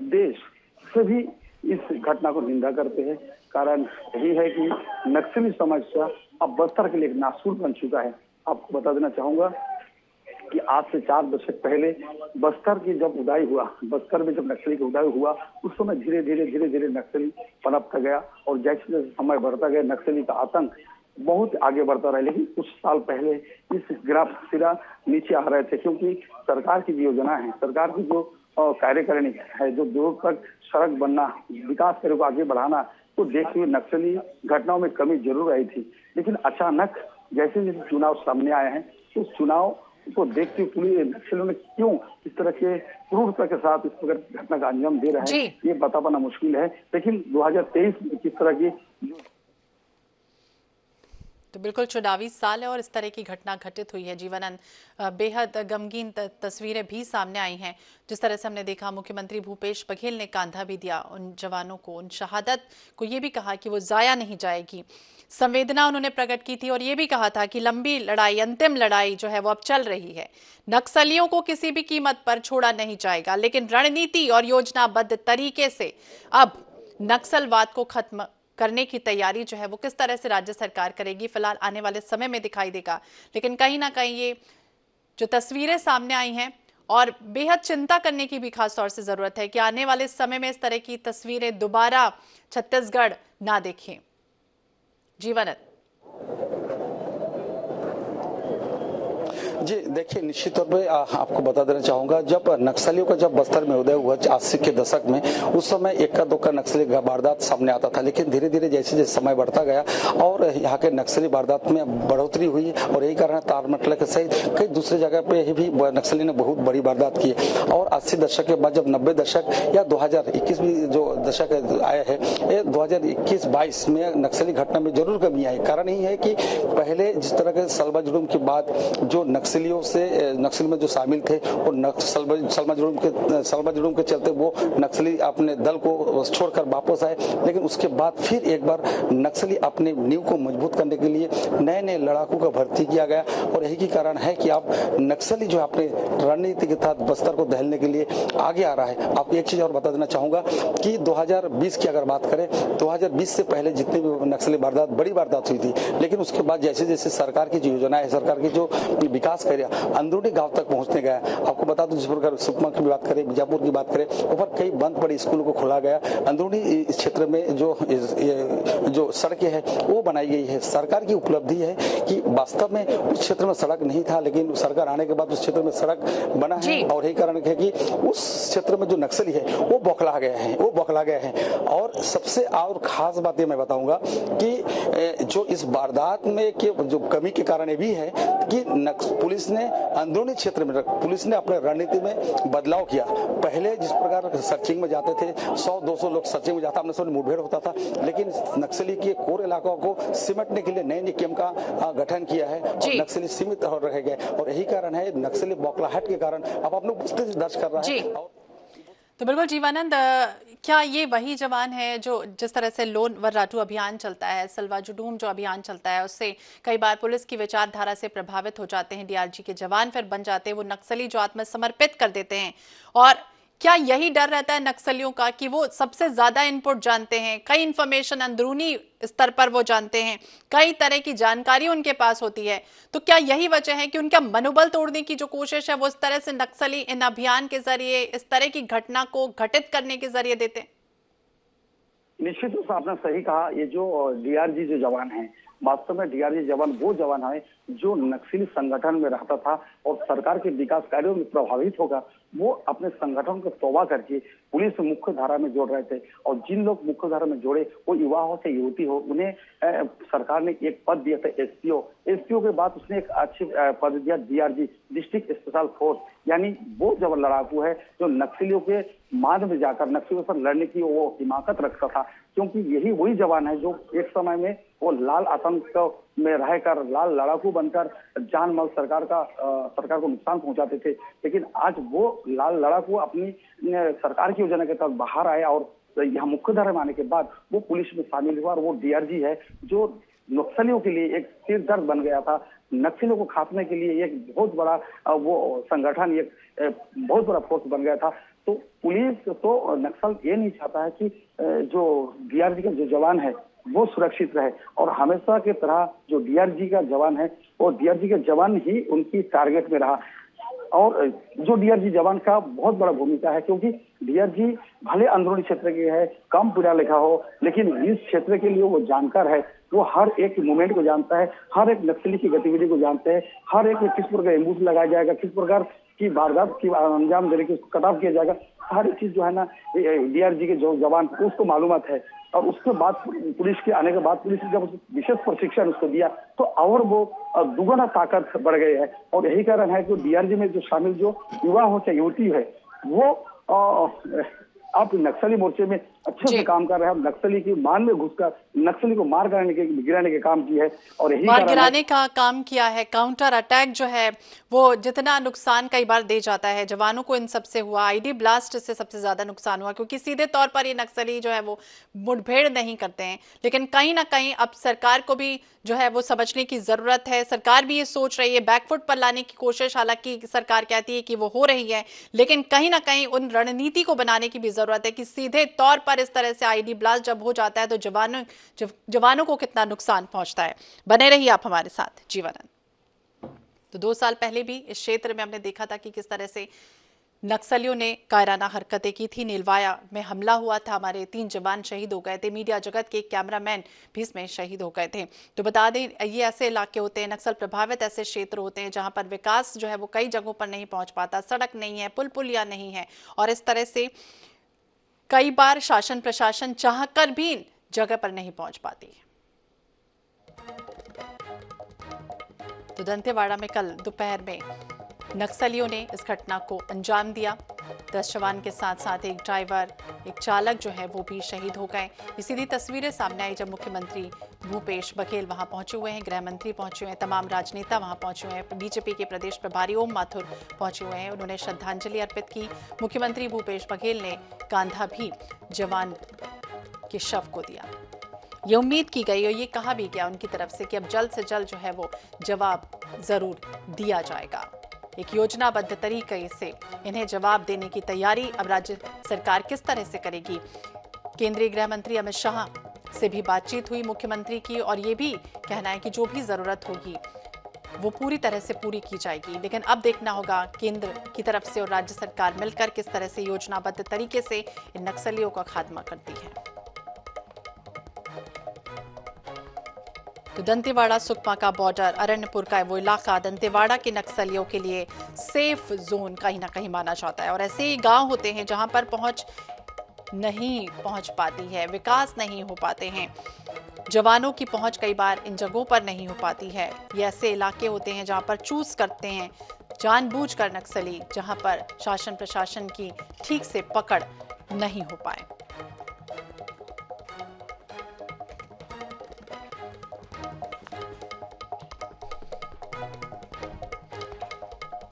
देश सभी इस घटना को निंदा करते हैं। कारण यही है कि नक्सली समस्या अब बस्तर के लिए एक नासूर बन चुका है। आपको बता देना चाहूंगा कि आज से 4 दशक पहले बस्तर की जब उदाई हुआ, बस्तर में जब नक्सली की उदाई हुआ, उस समय धीरे धीरे नक्सली पनपता गया, और जैसे जैसे समय बढ़ता गया नक्सली का आतंक बहुत आगे बढ़ता रहा। लेकिन कुछ साल पहले इस ग्राफ सिरा नीचे आ रहे थे, क्योंकि सरकार की योजना है, सरकार की जो कार्यकारिणी है, जो दूर तक सड़क बनना, विकास कार्यों को आगे बढ़ाना, तो देखते हुए नक्सली घटनाओं में कमी जरूर आई थी। लेकिन अचानक जैसे जैसे चुनाव सामने आए हैं, तो चुनाव को देखते हुए पुलिस नक्सलियों ने क्यों इस तरह के क्रूरता के साथ इस प्रकार घटना का अंजाम दे रहे हैं, ये बता पाना मुश्किल है। लेकिन 2023 में किस तरह की तो बिल्कुल चुनावी साल है और इस तरह की घटना घटित हुई है। जीवनन बेहद गमगीन तस्वीरें भी सामने आई हैं। जिस तरह से हमने देखा, मुख्यमंत्री भूपेश बघेल ने कांधा भी दिया उन जवानों को, उन शहादत को, ये भी कहा कि वो जाया नहीं जाएगी। संवेदना उन्होंने प्रकट की थी और ये भी कहा था कि लंबी लड़ाई, अंतिम लड़ाई जो है वो अब चल रही है। नक्सलियों को किसी भी कीमत पर छोड़ा नहीं जाएगा, लेकिन रणनीति और योजनाबद्ध तरीके से अब नक्सलवाद को खत्म करने की तैयारी जो है वो किस तरह से राज्य सरकार करेगी, फिलहाल आने वाले समय में दिखाई देगा। लेकिन कहीं ना कहीं ये जो तस्वीरें सामने आई हैं, और बेहद चिंता करने की भी खास तौर से जरूरत है कि आने वाले समय में इस तरह की तस्वीरें दोबारा छत्तीसगढ़ ना देखें। जीवनत जी देखिए, निश्चित तौर पे आपको बता देना चाहूंगा, जब नक्सलियों का जब बस्तर में उदय हुआ 80 के दशक में, उस समय इक्का दुक्का नक्सली वारदात सामने आता था, लेकिन धीरे धीरे जैसे जैसे समय बढ़ता गया और यहाँ के नक्सली वारदात में बढ़ोतरी हुई और यही कारण तारमटला के सहित कई दूसरे जगह पे भी नक्सली ने बहुत बड़ी वारदात की और 80 दशक के बाद जब 90 दशक या 2021 भी जो दशक आया है, 2021-22 में नक्सली घटना में जरूर कमी आई। कारण यही है कि पहले जिस तरह के सलमा जुलूम के बाद जो नक्सलियों से नक्सल में जो शामिल थे और सलमा जुलूम के चलते वो नक्सली अपने दल को छोड़कर वापस आए, लेकिन उसके बाद फिर एक बार नक्सली अपने नींव को मजबूत करने के लिए नए नए लड़ाकू का भर्ती किया गया और यही की कारण है कि अब नक्सली जो अपने रणनीति के तहत बस्तर को दहलने के लिए आगे आ रहा है। आपको एक चीज और बता देना चाहूंगा कि 2020 की अगर बात करें, 2020 से पहले जितनी भी नक्सली वारदात बड़ी वारदात हुई थी, लेकिन उसके बाद जैसे जैसे सरकार की जो योजना है, सरकार की जो विकास कार्य अंदरूनी गांव तक पहुंचने गया। आपको बता दूं, जिस प्रकार सुकमा की बात करें, बीजापुर की बात करें, ऊपर कई बंद पड़े स्कूलों को खोला गया, अंदरूनी क्षेत्र में जो सड़कें हैं वो बनाई गई है। सरकार की उपलब्धि है कि वास्तव में उस क्षेत्र में सड़क नहीं था, लेकिन सरकार आने के बाद उस क्षेत्र में सड़क बना है और यही कारण है कि उस क्षेत्र में जो नक्सली है वो बौखला गया है। और सबसे और खास बात ये मैं बताऊंगा कि जो इस वारदात में के जो कमी के कारण ये भी है कि पुलिस ने अंदरूनी क्षेत्र में पुलिस ने अपने रणनीति में बदलाव किया। पहले जिस प्रकार सर्चिंग में जाते थे, 100-200 लोग सर्चिंग में जाता, अपने सामने मुठभेड़ होता था, लेकिन नक्सली के कोर इलाकों को सिमटने के लिए नए कैंप का गठन किया है और नक्सली सीमित रह गए और यही कारण है नक्सली बौखलाहट के कारण अब अपने उपस्थिति दर्ज कर रहा है। तो बिल्कुल जीवानंद, क्या ये वही जवान है जो जिस तरह से लोन वर्राटू अभियान चलता है, सलवा जुलूम जो अभियान चलता है, उससे कई बार पुलिस की विचारधारा से प्रभावित हो जाते हैं डीआरजी के जवान, फिर बन जाते हैं वो नक्सली जो आत्मसमर्पित कर देते हैं? और क्या यही डर रहता है नक्सलियों का कि वो सबसे ज्यादा इनपुट जानते हैं, कई इंफॉर्मेशन अंदरूनी स्तर पर वो जानते हैं, कई तरह की जानकारी उनके पास होती है, तो क्या यही वजह है कि उनका मनोबल तोड़ने की जो कोशिश है वो इस तरह से नक्सली इन अभियान के जरिए इस तरह की घटना को घटित करने के जरिए देते हैं? निश्चित रूप से आपने सही कहा। ये जो डीआरजी जो जवान है, वास्तव में डीआरजी जवान वो जवान है जो नक्सली संगठन में रहता था और सरकार के विकास कार्यों में प्रभावित होगा, वो अपने संगठन को तौबा करके पुलिस मुख्य धारा में जोड़ रहे थे। और जिन लोग मुख्य धारा में जोड़े, वो युवा हो चाहे युवती हो, उन्हें सरकार ने एक पद दिया था एसपीओ के बाद उसने एक अच्छी पद दिया डीआरजी, डिस्ट्रिक्ट स्पेशल फोर्स। यानी वो जब लड़ाकू है जो नक्सलियों के मार्ग में जाकर नक्सलियों पर लड़ने की वो हिमाकत रखता था, क्योंकि यही वही जवान है जो एक समय में वो लाल आतंक में रहकर लाल लड़ाकू बनकर जान माल सरकार को नुकसान पहुंचाते थे। लेकिन आज वो लाल लड़ाकू अपनी सरकार की योजना के तहत बाहर आया और यहाँ मुख्य धारा में आने के बाद वो पुलिस में शामिल हुआ और वो डीआरजी है जो नक्सलियों के लिए एक सिर दर्द बन गया था। नक्सलियों को खात्मे के लिए एक बहुत बड़ा वो संगठन, एक बहुत बड़ा फोर्स बन गया था। तो पुलिस तो नक्सल ये नहीं चाहता है कि जो डीआरजी का जो जवान है वो सुरक्षित रहे, और हमेशा की तरह जो डीआरजी का जवान है वो डीआरजी के जवान ही उनकी टारगेट में रहा। और जो डीआरजी जवान का बहुत बड़ा भूमिका है, क्योंकि डीआरजी भले अंदरूनी क्षेत्र के है, कम पढ़ा लिखा हो, लेकिन इस क्षेत्र के लिए वो जानकार है। वो हर एक मूवमेंट को जानता है, हर एक नक्सली की गतिविधि को जानते हैं, हर एक किस प्रकार एम्बुश लगाया जाएगा, किस प्रकार की वारदात की अंजाम देने की कट ऑफ किया जाएगा, सारी चीज जो है ना डीआरजी के जो जवान उसको मालूमात है। और उसके बाद पुलिस के आने के बाद पुलिस ने जब विशेष प्रशिक्षण उसको दिया तो और वो दुगना ताकत बढ़ गई है। और यही कारण है कि डीआरजी में जो शामिल जो युवा हो चाहे युवती है वो आप नक्सली मोर्चे में अच्छे से काम कर रहे हैं। नक्सली की मान में घुसकर नक्सली को मार गिराने के काम की है और यही मार गिराने का काम किया है। काउंटर अटैक जो है वो जितना नुकसान कई बार दे जाता है जवानों को, इन सबसे हुआ। आईडी ब्लास्ट से सबसे ज्यादा नुकसान हुआ, क्योंकि सीधे तौर पर ये नक्सली जो है वो मुठभेड़ नहीं करते हैं, लेकिन कहीं ना कहीं अब सरकार को भी जो है वो समझने की जरूरत है। सरकार भी ये सोच रही है, बैकफुट पर लाने की कोशिश हालांकि सरकार कहती है कि वो हो रही है, लेकिन कहीं ना कहीं उन रणनीति को बनाने की भी जरूरत है कि सीधे तौर पर इस तरह से आईडी ब्लास्ट जब हो जाता है तो जवानों को कितना नुकसान पहुंचता है। बने रहिए आप हमारे साथ जीवानंद। तो 2 साल पहले भी इस क्षेत्र में हमने देखा था कि किस तरह से नक्सलियों ने कायराना हरकतें की थी। नीलवाया में हमला हुआ था, हमारे 3 जवान शहीद हो गए थे। मीडिया जगत के एक कैमरामैन भी इसमें शहीद हो गए थे। तो बता दें, ये ऐसे इलाके होते हैं, नक्सल प्रभावित ऐसे क्षेत्र होते हैं जहां पर विकास जो है वो कई जगहों पर नहीं पहुंच पाता, सड़क नहीं है, पुल पुलिया नहीं है, और इस तरह से कई बार शासन प्रशासन चाहकर भी जगह पर नहीं पहुंच पाती। तो दंतेवाड़ा में कल दोपहर में नक्सलियों ने इस घटना को अंजाम दिया। 10 जवान के साथ साथ एक ड्राइवर, एक चालक जो है वो भी शहीद हो गए। ये सीधी तस्वीरें सामने आई जब मुख्यमंत्री भूपेश बघेल वहां पहुंचे हुए हैं, गृह मंत्री पहुंचे हुए हैं, तमाम राजनेता वहां पहुंचे हुए हैं, बीजेपी के प्रदेश प्रभारी ओम माथुर पहुंचे हुए हैं। उन्होंने श्रद्धांजलि अर्पित की। मुख्यमंत्री भूपेश बघेल ने कांधा भी जवान के शव को दिया। ये उम्मीद की गई और ये कहा भी गया उनकी तरफ से कि अब जल्द से जल्द जो है वो जवाब जरूर दिया जाएगा। एक योजनाबद्ध तरीके से इन्हें जवाब देने की तैयारी अब राज्य सरकार किस तरह से करेगी। केंद्रीय गृह मंत्री अमित शाह से भी बातचीत हुई मुख्यमंत्री की, और ये भी कहना है कि जो भी जरूरत होगी वो पूरी तरह से पूरी की जाएगी। लेकिन अब देखना होगा केंद्र की तरफ से और राज्य सरकार मिलकर किस तरह से योजनाबद्ध तरीके से इन नक्सलियों का खात्मा करती है। तो दंतेवाड़ा सुकमा का बॉर्डर, अरण्यपुर का वो इलाका दंतेवाड़ा के नक्सलियों के लिए सेफ जोन कहीं ना कहीं माना जाता है। और ऐसे ही गांव होते हैं जहां पर पहुंच नहीं पहुंच पाती है, विकास नहीं हो पाते हैं, जवानों की पहुंच कई बार इन जगहों पर नहीं हो पाती है। ये ऐसे इलाके होते हैं जहां पर चूज करते हैं जानबूझकर नक्सली, जहां पर शासन प्रशासन की ठीक से पकड़ नहीं हो पाए।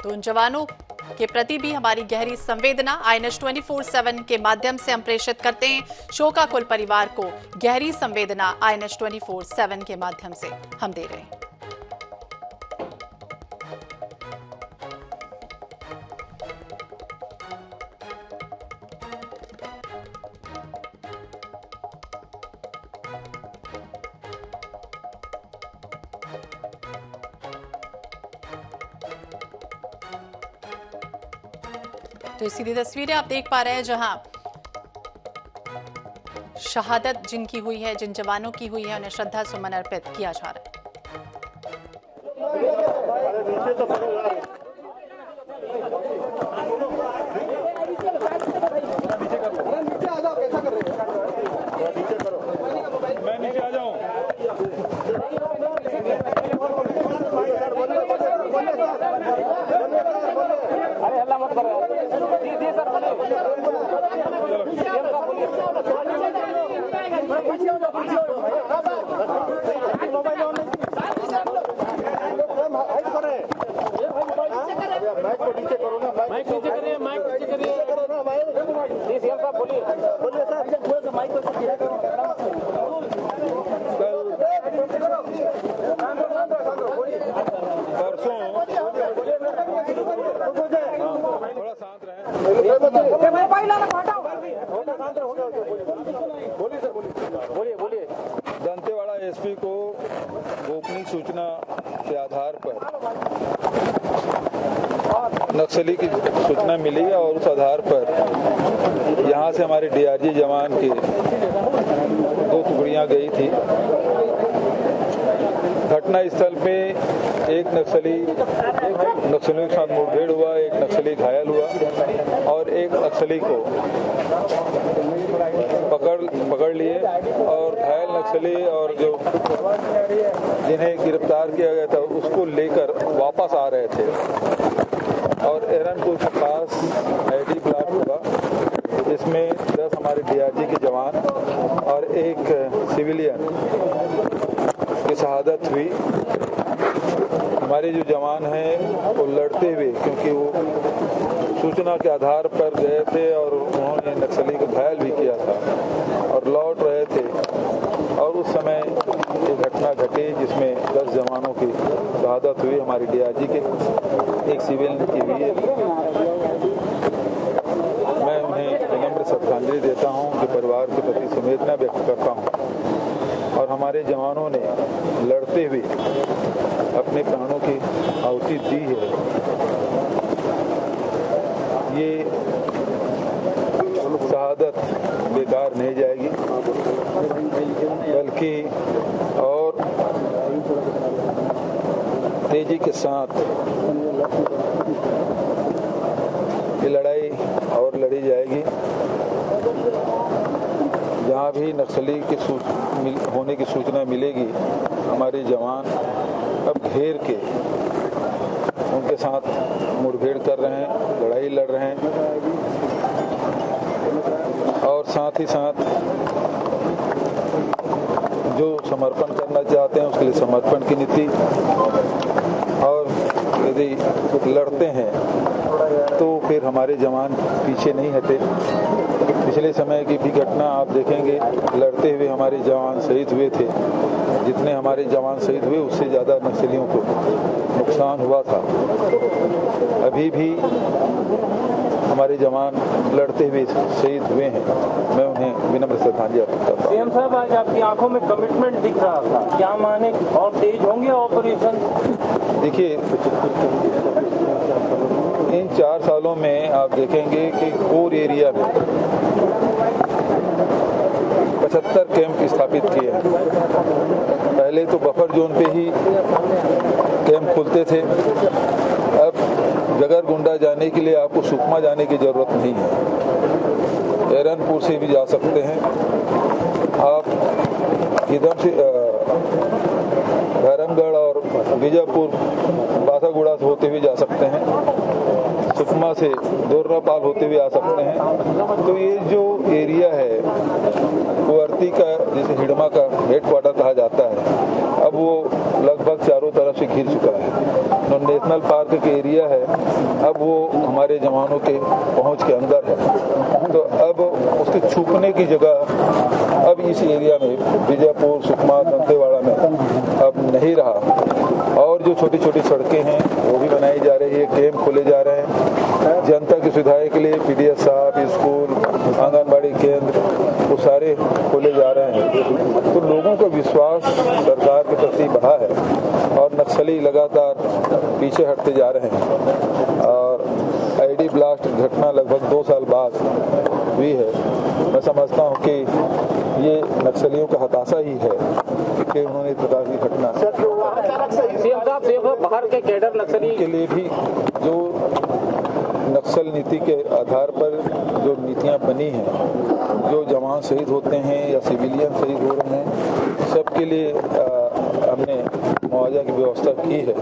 तो उन जवानों के प्रति भी हमारी गहरी संवेदना INS 24/7 के माध्यम से हम प्रेषित करते हैं। शोकाकुल परिवार को गहरी संवेदना INS 24/7 के माध्यम से हम दे रहे हैं। तो सीधी तस्वीरें आप देख पा रहे हैं जहां शहादत जिनकी हुई है, जिन जवानों की हुई है, उन्हें श्रद्धा सुमन अर्पित किया जा रहा है। मैं नीचे आ जाऊं। अरे हल्ला मत करो। जी सर बोलिए। दंतेवाड़ा एसपी को गोपनीय सूचना के आधार पर नक्सली की सूचना मिली और उस आधार पर यहां से हमारे डीआरजी जवान की 2 टुकड़ियां गई थी। घटना स्थल पे एक नक्सलियों के साथ मुठभेड़ हुआ, एक नक्सली घायल हुआ और एक नक्सली को पकड़ लिए और घायल नक्सली और जो जिन्हें गिरफ्तार किया गया था उसको लेकर वापस आ रहे थे और एरनपुर के पास आईडी प्लाट हुआ, जिसमें 10 हमारे डीआरजी के जवान और एक सिविलियन की शहादत हुई। हमारे जो जवान हैं वो लड़ते हुए, क्योंकि वो सूचना के आधार पर गए थे और उन्होंने नक्सली को घायल भी किया था और लौट रहे थे और उस समय ये घटना घटी जिसमें 10 जवानों की शहादत हुई। हमारी डीआरजी के एक सिविलियन की हुई है। मैं उन्हें विनम्र श्रद्धांजलि देता हूं, उनके परिवार के प्रति संवेदना व्यक्त करता हूं और हमारे जवानों ने लड़ते हुए अपने प्राणों की आहुति दी है। ये तेजी के साथ ये लड़ाई और लड़ी जाएगी। जहाँ भी नक्सली के होने की सूचना मिलेगी, हमारे जवान अब घेर के उनके साथ मुठभेड़ कर रहे हैं, लड़ाई लड़ रहे हैं और साथ ही साथ जो समर्पण करना चाहते हैं उसके लिए समर्पण की नीति, और यदि लड़ते हैं तो फिर हमारे जवान पीछे नहीं हटे। पिछले समय की भी घटना आप देखेंगे, लड़ते हुए हमारे जवान शहीद हुए थे। जितने हमारे जवान शहीद हुए उससे ज़्यादा नक्सलियों को नुकसान हुआ था। अभी भी हमारे जवान लड़ते हुए शहीद हुए हैं। मैं उन्हें विनम्र श्रद्धांजलि अर्पित करता हूं। सीएम साहब, आज आपकी आंखों में कमिटमेंट दिख रहा था, क्या माने और तेज होंगे ऑपरेशन? देखिए, इन 4 सालों में आप देखेंगे कि कोर एरिया में 75 कैंप स्थापित किए हैं। पहले तो बफर जोन पे ही कैंप खुलते थे, अब जगरगुंडा जाने के लिए आपको सुकमा जाने की जरूरत नहीं है, एरनपुर से भी जा सकते हैं। आप इधर से भैरमगढ़ और बीजापुर बासागुड़ा से होते हुए जा सकते हैं, सुकमा से दोर्रापाल होते हुए आ सकते हैं। तो ये जो एरिया है कुंवरती का, जिसे हिडमा का हेडक्वार्टर कहा जाता है, अब वो लगभग चारों तरफ से घिर चुका है। जो नेशनल पार्क के एरिया है अब वो हमारे जवानों के पहुंच के अंदर है, तो अब उसके छुपने की जगह अब इस एरिया में बीजापुर, सुकमा, दंतेवाड़ा में अब नहीं रहा। और जो छोटी छोटी सड़कें हैं वो भी बनाई जा रही है, कैंप खोले जा रहे हैं जनता की सुविधाएं के लिए। पीडीएस साहब, स्कूल, आंगनबाड़ी केंद्र वो सारे खोले जा रहे हैं। तो लोगों का विश्वास सरकार के प्रति बढ़ा है और नक्सली लगातार पीछे हटते जा रहे हैं। और आईडी ब्लास्ट घटना लगभग 2 साल बाद हुई है। मैं समझता हूं कि ये नक्सलियों का हताशा ही है कि उन्होंने इस प्रकार की घटना बाहर के कैडर नक्सली के लिए भी जो नक्सल नीति के आधार पर जो नीतियां बनी हैं, जो जवान शहीद होते हैं या सिविलियन शहीद हो रहे हैं, सबके लिए हमने मुआवजा की व्यवस्था की है,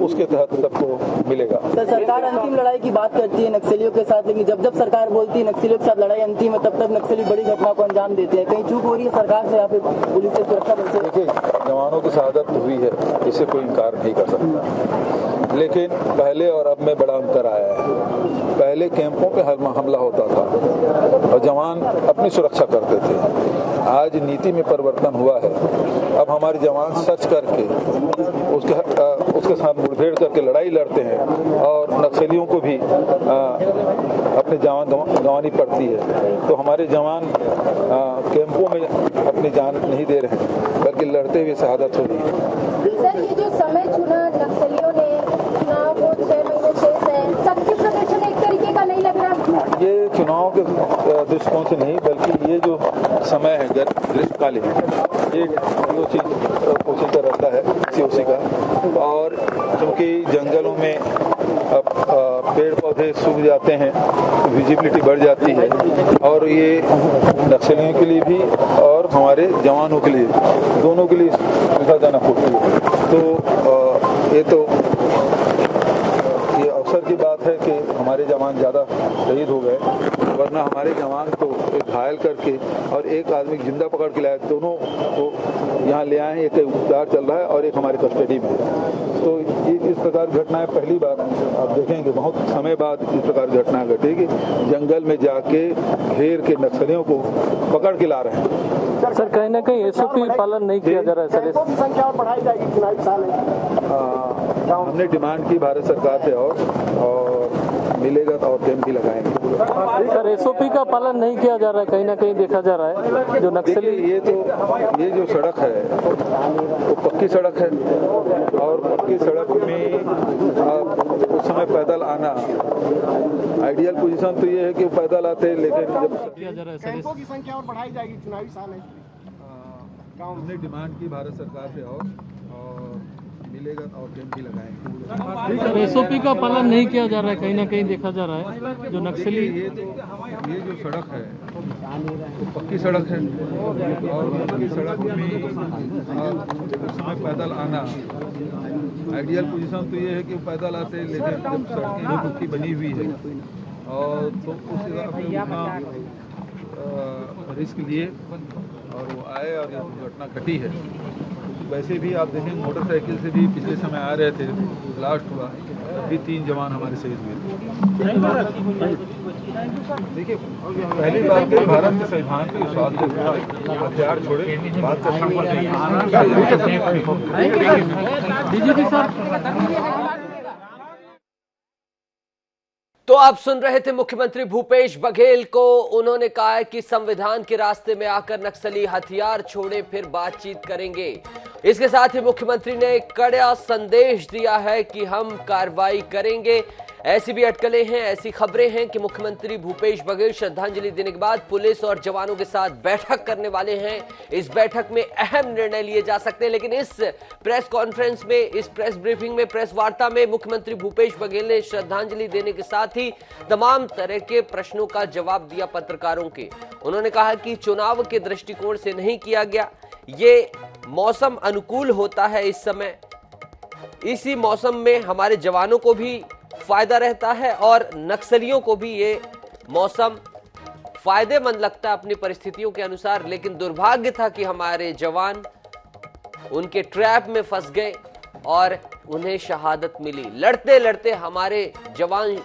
उसके तहत सबको मिलेगा। सर, सरकार अंतिम लड़ाई की बात करती है नक्सलियों के साथ, लेकिन जब जब सरकार बोलती है नक्सलियों के साथ लड़ाई अंतिम है, तब तक नक्सली बड़ी घटना को अंजाम देते हैं। कहीं चूक हो रही है सरकार से या फिर पुलिस से, सुरक्षा बल से? देखिए, जवानों की शहादत हुई है, इसे कोई इनकार नहीं कर सकता, लेकिन पहले और अब में बड़ा अंतर आया है। पहले कैंपों पे हमला होता था और जवान अपनी सुरक्षा करते थे। आज नीति में परिवर्तन हुआ है। अब हमारे जवान सर्च करके उसके साथ मुठभेड़ करके लड़ाई लड़ते हैं और नक्सलियों को भी अपने जान गंवानी पड़ती है। तो हमारे जवान कैंपों में अपनी जान नहीं दे रहे हैं, बल्कि लड़ते हुए शहादत हो रही है। सर, ये जो समय चुना नक्सलियों ने, चुनाव को 6 महीने शेष है, शक्ति प्रदर्शन एक तरीके का नहीं लग रहा? ये चुनाव के दृष्टिकोण से नहीं, बल्कि ये जो समय है ग्रीष्मकालीन, ये दो चीज कोशिश रहता है उसी का। और क्योंकि जंगलों में पेड़ पौधे सूख जाते हैं तो विजिबिलिटी बढ़ जाती है, और ये नक्सलियों के लिए भी और हमारे जवानों के लिए, दोनों के लिए सुविधाजनक होती है। तो ये अवसर की बात है कि हमारे जवान ज़्यादा शहीद हो गए, वरना हमारे जवान को एक घायल करके और एक आदमी जिंदा पकड़ के लाए, दोनों को यहाँ ले आए हैं। एक उपचार चल रहा है और एक हमारे कस्टडी में है। तो इस प्रकार की घटनाएं पहली बार आप देखेंगे, बहुत समय बाद इस प्रकार की घटना घटेगी। जंगल में जाके घेर के नक्सलियों को पकड़ के ला रहे हैं। सर, कहीं ना कहीं एसओपी पालन नहीं किया जा रहा है। सर, संख्या और बढ़ाई जाएगी चुनावी साल में। हमने डिमांड की भारत सरकार से और मिलेगा तो और कैंप भी लगाएंगे। सर, एसओपी का पालन नहीं किया जा रहा है, कहीं ना कहीं देखा जा रहा है। जो नक्सली, ये जो सड़क है वो पक्की सड़क है, और पक्की सड़क में उस समय पैदल आना, आइडियल पोजीशन तो ये है कि वो पैदल आते हैं, लेकिन जब कैंपों की संख्या और बढ़ाई जाएगी चुनावी साल है। हमने डिमांड की भारत सरकार से और मिलेगा और कैंप भी लगाएंगे। एसओपी का पालन नहीं किया जा रहा है, कहीं ना कहीं देखा जा रहा है। जो नक्सली ये जो सड़क है वो पक्की सड़क है और पक्की सड़क में उसमें पैदल आना, आइडियल पोजीशन तो ये है कि वो पैदल आते हैं, लेकिन जब सड़कें भी पक्की बनी हुई है और तो उस हिसाब से उतना रिस्क लिए और वो आए और ये दुर्घटना घटी है। वैसे भी आप देखें मोटरसाइकिल से भी पिछले समय आ रहे थे, ब्लास्ट हुआ, अभी 3 जवान हमारे शहीद हुए। देखिए पहली बात कि भारत के संविधान के विश्वास से हथियार छोड़े बात का। तो आप सुन रहे थे मुख्यमंत्री भूपेश बघेल को। उन्होंने कहा है कि संविधान के रास्ते में आकर नक्सली हथियार छोड़े फिर बातचीत करेंगे। इसके साथ ही मुख्यमंत्री ने कड़ा संदेश दिया है कि हम कार्रवाई करेंगे। ऐसी भी अटकलें हैं, ऐसी खबरें हैं कि मुख्यमंत्री भूपेश बघेल श्रद्धांजलि देने के बाद पुलिस और जवानों के साथ बैठक करने वाले हैं। इस बैठक में अहम निर्णय लिए जा सकते हैं, लेकिन इस प्रेस कॉन्फ्रेंस में, इस प्रेस ब्रीफिंग में, प्रेस वार्ता में मुख्यमंत्री भूपेश बघेल ने श्रद्धांजलि देने के साथ ही तमाम तरह के प्रश्नों का जवाब दिया पत्रकारों के। उन्होंने कहा कि चुनाव के दृष्टिकोण से नहीं किया गया, ये मौसम अनुकूल होता है इस समय, इसी मौसम में हमारे जवानों को भी फायदा रहता है और नक्सलियों को भी ये मौसम फायदेमंद लगता है अपनी परिस्थितियों के अनुसार। लेकिन दुर्भाग्य था कि हमारे जवान उनके ट्रैप में फंस गए और उन्हें शहादत मिली। लड़ते लड़ते हमारे जवान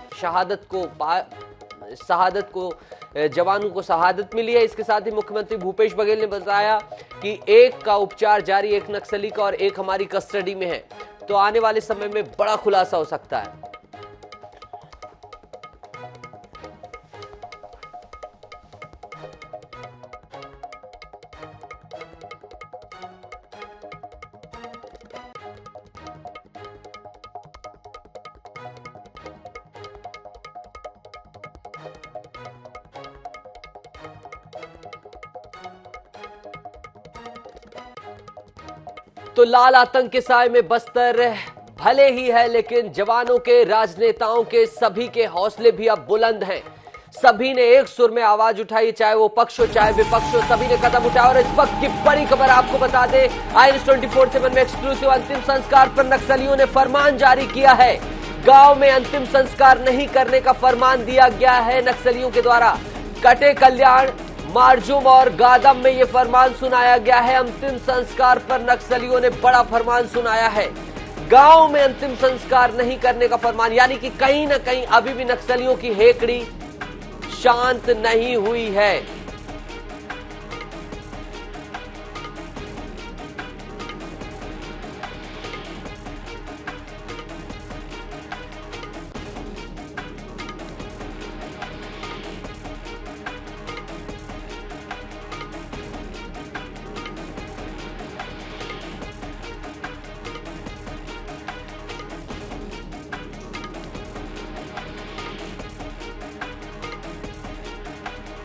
जवानों को शहादत मिली है। इसके साथ ही मुख्यमंत्री भूपेश बघेल ने बताया कि एक का उपचार जारी, एक नक्सली का और एक हमारी कस्टडी में है। तो आने वाले समय में बड़ा खुलासा हो सकता है। तो लाल आतंक के साए में बस्तर भले ही है, लेकिन जवानों के, राजनेताओं के, सभी के हौसले भी अब बुलंद हैं। सभी ने एक सुर में आवाज उठाई, चाहे वो पक्ष हो चाहे विपक्ष हो, सभी ने कदम उठाया। और इस वक्त की बड़ी खबर आपको बता दें, INS 24/7 में एक्सक्लूसिव अंतिम संस्कार पर नक्सलियों ने फरमान जारी किया है। गांव में अंतिम संस्कार नहीं करने का फरमान दिया गया है नक्सलियों के द्वारा। कटे कल्याण, मारजूम और गादम में यह फरमान सुनाया गया है। अंतिम संस्कार पर नक्सलियों ने बड़ा फरमान सुनाया है। गांव में अंतिम संस्कार नहीं करने का फरमान, यानी कि कहीं ना कहीं अभी भी नक्सलियों की हेकड़ी शांत नहीं हुई है।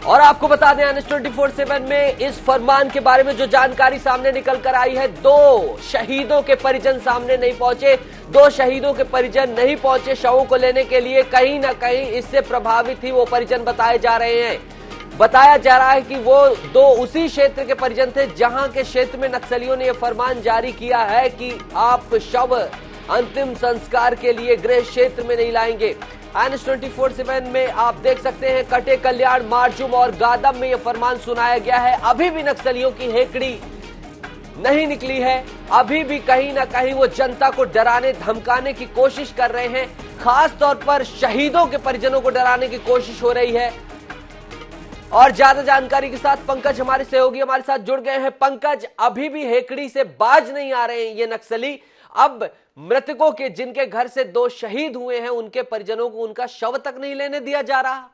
और आपको बता दें, INS 24/7 में इस फरमान के बारे में जो जानकारी सामने निकल कर आई है, 2 शहीदों के परिजन सामने नहीं पहुंचे। 2 शहीदों के परिजन नहीं पहुंचे शवों को लेने के लिए। कहीं ना कहीं इससे प्रभावित ही वो परिजन बताए जा रहे हैं। बताया जा रहा है कि वो 2 उसी क्षेत्र के परिजन थे जहां के क्षेत्र में नक्सलियों ने यह फरमान जारी किया है कि आप शव अंतिम संस्कार के लिए गृह क्षेत्र में नहीं लाएंगे। INS 24/7 में आप देख सकते हैं, कटे कल्याण, मारजूम और गादम में यह फरमान सुनाया गया है। अभी भी नक्सलियों की हेकड़ी नहीं निकली है। अभी भी कहीं ना कहीं वो जनता को डराने धमकाने की कोशिश कर रहे हैं। खास तौर पर शहीदों के परिजनों को डराने की कोशिश हो रही है। और ज्यादा जानकारी के साथ पंकज हमारे सहयोगी हमारे साथ जुड़ गए हैं। पंकज, अभी भी हेकड़ी से बाज नहीं आ रहे हैं ये नक्सली। अब मृतकों के, जिनके घर से 2 शहीद हुए हैं, उनके परिजनों को उनका शव तक नहीं लेने दिया जा रहा।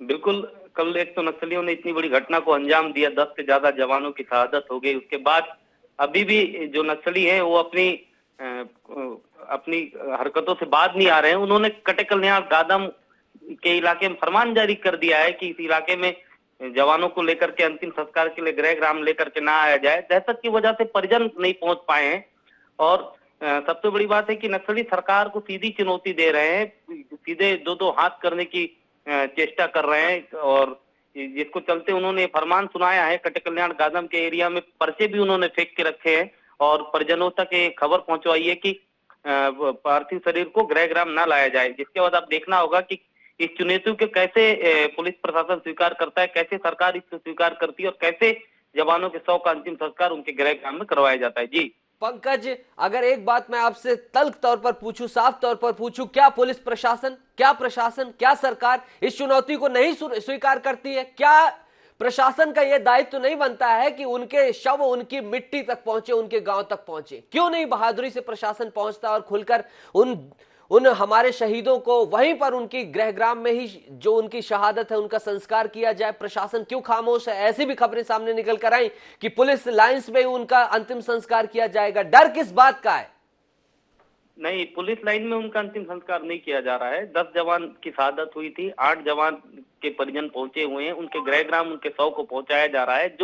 बिल्कुल, कल एक तो नक्सलियों ने इतनी बड़ी घटना को अंजाम दिया, 10 से ज्यादा जवानों की शहादत हो गई। उसके बाद अभी भी जो नक्सली हैं वो अपनी हरकतों से बाज नहीं आ रहे हैं। उन्होंने कटे कल्याण, गादम के इलाके में फरमान जारी कर दिया है कि इस इलाके में जवानों को लेकर के अंतिम संस्कार के लिए गृह ग्राम लेकर के ना आया जाए। दहशत की वजह से परिजन नहीं पहुंच पाए हैं और सबसे बड़ी बात है कि नक्सली सरकार को सीधी चुनौती दे रहे हैं, सीधे दो हाथ करने की चेष्टा कर रहे हैं और जिसको चलते उन्होंने फरमान सुनाया है। कटे कल्याण गादम के एरिया में पर्चे भी उन्होंने फेंक के रखे हैं और परिजनों तक ये खबर पहुंचवाई है कि पार्थिव शरीर को गृहग्राम न लाया जाए। जिसके बाद आप देखना होगा कि इस चुनौती को कैसे पुलिस प्रशासन स्वीकार करता है, कैसे सरकार इसको स्वीकार करती है और कैसे जवानों के शव का अंतिम संस्कार उनके गृहग्राम में करवाया जाता है। जी पंकज, अगर एक बात मैं आपसे तल्ख तौर पर पूछूं, साफ तौर पर पूछूं, क्या पुलिस प्रशासन, क्या सरकार इस चुनौती को नहीं स्वीकार करती है? क्या प्रशासन का यह दायित्व तो नहीं बनता है कि उनके शव उनकी मिट्टी तक पहुंचे, उनके गांव तक पहुंचे? क्यों नहीं बहादुरी से प्रशासन पहुंचता और खुलकर उन हमारे शहीदों को वहीं पर उनकी गृहग्राम में ही जो उनकी शहादत है उनका संस्कार किया जाए? प्रशासन क्यों खामोश है? ऐसी भी खबरें सामने निकल कर आई कि पुलिस लाइंस में उनका अंतिम संस्कार किया जाएगा। डर किस बात का है? नहीं, पुलिस लाइन में उनका अंतिम संस्कार नहीं किया जा रहा है। 10 जवान की शहादत हुई थी, 8 जवान के परिजन पहुंचे हुए हैं, उनके गृहग्राम उनके शव को पहुंचाया जा रहा है।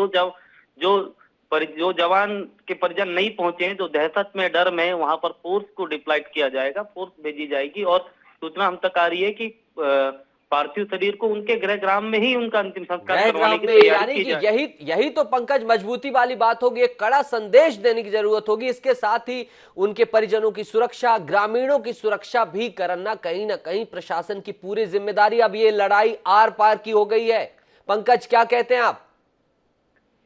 जो जवान के परिजन नहीं पहुंचे हैं, जो दहशत में डर में, वहां पर फोर्स को डिप्लॉयड किया जाएगा, फोर्स भेजी जाएगी और सूचना हम तक आ रही है कि पार्थिव शरीर को उनके गृहग्राम में ही उनका अंतिम संस्कार करवाने की तैयारी की जाए। यही तो पंकज मजबूती वाली बात होगी, एक कड़ा संदेश देने की जरूरत होगी। इसके साथ ही उनके परिजनों की सुरक्षा, ग्रामीणों की सुरक्षा भी करना कहीं ना कहीं प्रशासन की पूरी जिम्मेदारी। अब ये लड़ाई आर पार की हो गई है। पंकज, क्या कहते हैं आप?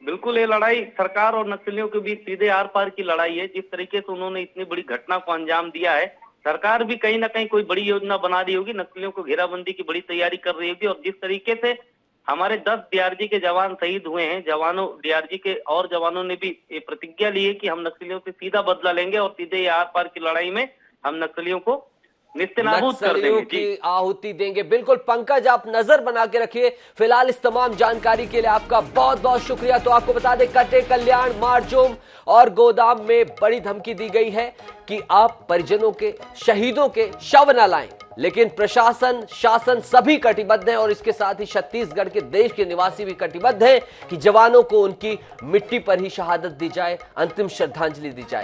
बिल्कुल, ये लड़ाई सरकार और नक्सलियों के बीच सीधे आर पार की लड़ाई है। जिस तरीके से उन्होंने इतनी बड़ी घटना को अंजाम दिया है, सरकार भी कहीं ना कहीं कोई बड़ी योजना बना रही होगी, नक्सलियों को घेराबंदी की बड़ी तैयारी कर रही होगी। और जिस तरीके से हमारे 10 डीआरजी के जवान शहीद हुए हैं, डीआरजी के और जवानों ने भी ये प्रतिज्ञा ली है कि हम नक्सलियों से सीधा बदला लेंगे और सीधे आर पार की लड़ाई में हम नक्सलियों को नक्सलियों की आहुति देंगे। बिल्कुल पंकज, आप नजर बना के रखिए। फिलहाल इस तमाम जानकारी के लिए आपका बहुत बहुत शुक्रिया। तो आपको बता दें, कटे कल्याण, मारजोम और गोदाम में बड़ी धमकी दी गई है कि आप परिजनों के, शहीदों के शव न लाएं, लेकिन प्रशासन, शासन सभी कटिबद्ध हैं और इसके साथ ही छत्तीसगढ़ के देश के निवासी भी कटिबद्ध हैं कि जवानों को उनकी मिट्टी पर ही शहादत दी जाए, अंतिम श्रद्धांजलि दी जाए।